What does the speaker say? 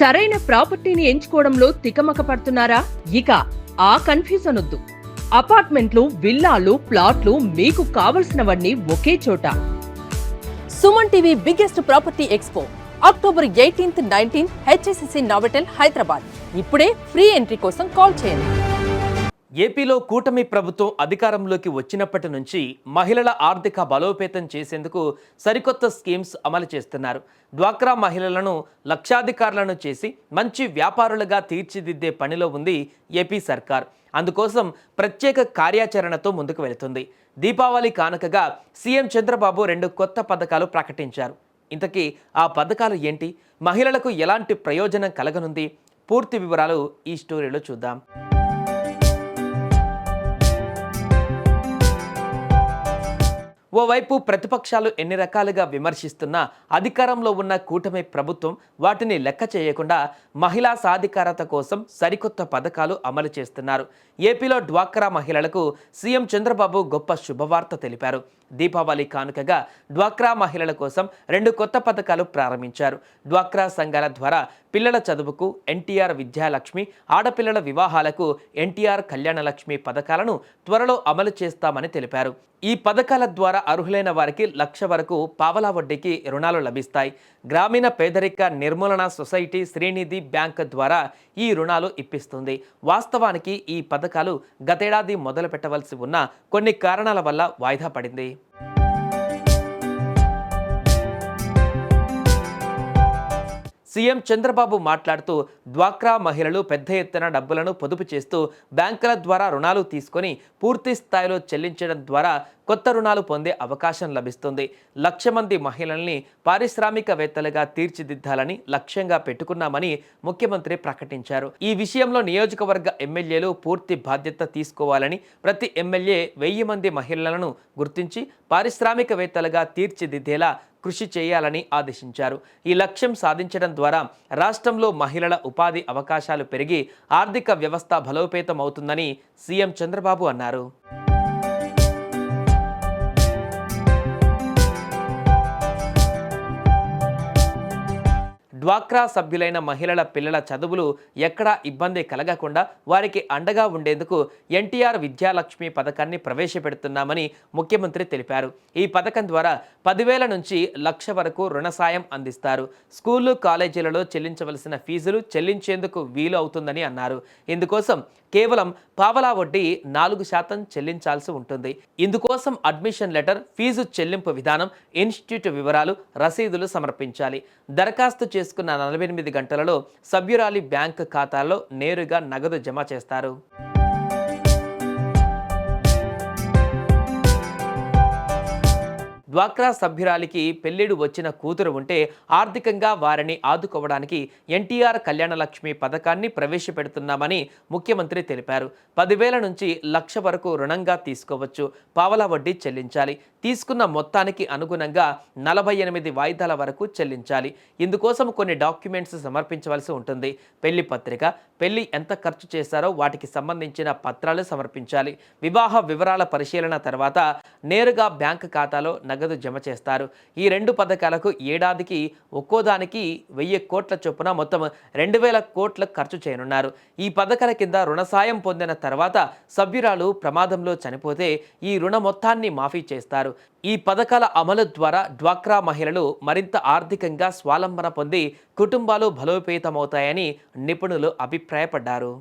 సరైన ప్రాపర్టీని ఎంచుకోవడంలో తికమక పడుతున్నారా? ఇక ఆ కన్ఫ్యూజన్ వద్దు. అపార్ట్మెంట్లు, విల్లాలు, ప్లాట్లు మీకు కావలసినవన్నీ ఒకే చోట. Suman TV biggest property expo October 18th, 19th HSCC నావెటల్ Hyderabad. ఇప్పుడే ఫ్రీ ఎంట్రీ కోసం కాల్ చేయండి. ఏపీలో కూటమి ప్రభుత్వం అధికారంలోకి వచ్చినప్పటి నుంచి మహిళల ఆర్థిక బలోపేతం చేసేందుకు సరికొత్త స్కీమ్స్ అమలు చేస్తున్నారు. డ్వాక్రా మహిళలను లక్షాధికారులను చేసి మంచి వ్యాపారులుగా తీర్చిదిద్దే పనిలో ఉంది ఏపీ సర్కార్. అందుకోసం ప్రత్యేక కార్యాచరణతో ముందుకు వెళుతుంది. దీపావళి కానుకగా సీఎం చంద్రబాబు 2 కొత్త పథకాలు ప్రకటించారు. ఇంతకీ ఆ పథకాలు ఏంటి? మహిళలకు ఎలాంటి ప్రయోజనం కలగనుంది? పూర్తి వివరాలు ఈ స్టోరీలో చూద్దాం. ఓవైపు ప్రతిపక్షాలు ఎన్ని రకాలుగా విమర్శిస్తున్నా అధికారంలో ఉన్న కూటమి ప్రభుత్వం వాటిని లెక్క చేయకుండా మహిళా సాధికారత కోసం సరికొత్త పథకాలు అమలు చేస్తున్నారు. ఏపీలో డ్వాక్రా మహిళలకు సీఎం చంద్రబాబు గొప్ప శుభవార్త తెలిపారు. దీపావళి కానుకగా డ్వాక్రా మహిళల కోసం 2 కొత్త పథకాలు ప్రారంభించారు. డ్వాక్రా సంఘాల ద్వారా పిల్లల చదువుకు ఎన్టీఆర్ విద్యాలక్ష్మి, ఆడపిల్లల వివాహాలకు ఎన్టీఆర్ కళ్యాణలక్ష్మి పథకాలను త్వరలో అమలు చేస్తామని తెలిపారు. ఈ పథకాల ద్వారా అర్హులైన వారికి 1,00,000 వరకు పావలా వడ్డీకి రుణాలు లభిస్తాయి. గ్రామీణ పేదరిక నిర్మూలన సొసైటీ శ్రీనిధి బ్యాంక్ ద్వారా ఈ రుణాలు ఇప్పిస్తుంది. వాస్తవానికి ఈ పథకాలు గతేడాది మొదలు పెట్టవలసి ఉన్న కొన్ని కారణాల వల్ల వాయిదా పడింది. సీఎం చంద్రబాబు మాట్లాడుతూ డ్వాక్రా మహిళలు పెద్ద ఎత్తున డబ్బులను పొదుపు చేస్తూ బ్యాంకుల ద్వారా రుణాలు తీసుకొని పూర్తి స్థాయిలో చెల్లించడం ద్వారా కొత్త రుణాలు పొందే అవకాశం లభిస్తుంది. 1,00,000 మంది మహిళల్ని పారిశ్రామికవేత్తలుగా తీర్చిదిద్దాలని లక్ష్యంగా పెట్టుకున్నామని ముఖ్యమంత్రి ప్రకటించారు. ఈ విషయంలో నియోజకవర్గ ఎమ్మెల్యేలు పూర్తి బాధ్యత తీసుకోవాలని, ప్రతి ఎమ్మెల్యే 1000 మంది మహిళలను గుర్తించి పారిశ్రామికవేత్తలుగా తీర్చిదిద్దేలా కృషి చేయాలని ఆదేశించారు. ఈ లక్ష్యం సాధించడం ద్వారా రాష్ట్రంలో మహిళల ఉపాధి అవకాశాలు పెరిగి ఆర్థిక వ్యవస్థ బలోపేతం అవుతుందని సీఎం చంద్రబాబు అన్నారు. డ్వాక్రా సభ్యులైన మహిళల పిల్లల చదువులు ఎక్కడా ఇబ్బంది కలగకుండా వారికి అండగా ఉండేందుకు ఎన్టీఆర్ విద్యాలక్ష్మి పథకాన్ని ప్రవేశపెడుతున్నామని ముఖ్యమంత్రి తెలిపారు. ఈ పథకం ద్వారా 10,000 నుంచి 1,00,000 వరకు రుణ సాయం అందిస్తారు. స్కూళ్లు, కాలేజీలలో చెల్లించవలసిన ఫీజులు చెల్లించేందుకు వీలు అవుతుందని అన్నారు. ఇందుకోసం కేవలం పావలా వడ్డీ 4% చెల్లించాల్సి ఉంటుంది. ఇందుకోసం అడ్మిషన్ లెటర్, ఫీజు చెల్లింపు విధానం, ఇన్స్టిట్యూట్ వివరాలు, రసీదులు సమర్పించాలి. దరఖాస్తు చేసుకున్న 48 గంటలలో సభ్యురాలి బ్యాంక్ ఖాతాలో నేరుగా నగదు జమ చేస్తారు. డ్వాక్రా సభ్యురాలికి పెళ్లిడు వచ్చిన కూతురు ఉంటే ఆర్థికంగా వారిని ఆదుకోవడానికి ఎన్టీఆర్ కళ్యాణలక్ష్మి పథకాన్ని ప్రవేశపెడుతున్నామని ముఖ్యమంత్రి తెలిపారు. 10,000 నుంచి 1,00,000 వరకు రుణంగా తీసుకోవచ్చు. పావలా వడ్డీ చెల్లించాలి. తీసుకున్న మొత్తానికి అనుగుణంగా 48 వాయిదాల వరకు చెల్లించాలి. ఇందుకోసం కొన్ని డాక్యుమెంట్స్ సమర్పించవలసి ఉంటుంది. పెళ్లి పత్రిక, పెళ్లి ఎంత ఖర్చు చేశారో వాటికి సంబంధించిన పత్రాలు సమర్పించాలి. వివాహ వివరాల పరిశీలన తర్వాత నేరుగా బ్యాంక్ ఖాతాలో నగదు జమ చేస్తారు. ఈ 2 పథకాలకు ఏడాదికి ఒక్కోదానికి 1,000 కోట్ల చొప్పున మొత్తం 2,000 కోట్లు ఖర్చు చేయనున్నారు. ఈ పథకాల కింద రుణ సాయం పొందిన తర్వాత సభ్యురాలు ప్రమాదంలో చనిపోతే ఈ రుణ మొత్తాన్ని మాఫీ చేస్తారు. ఈ పథకాల అమలు ద్వారా డ్వాక్రా మహిళలు మరింత ఆర్థికంగా స్వావలంబన పొంది కుటుంబాలు బలోపేతమవుతాయని నిపుణులు అభిప్రాయపడ్డారు.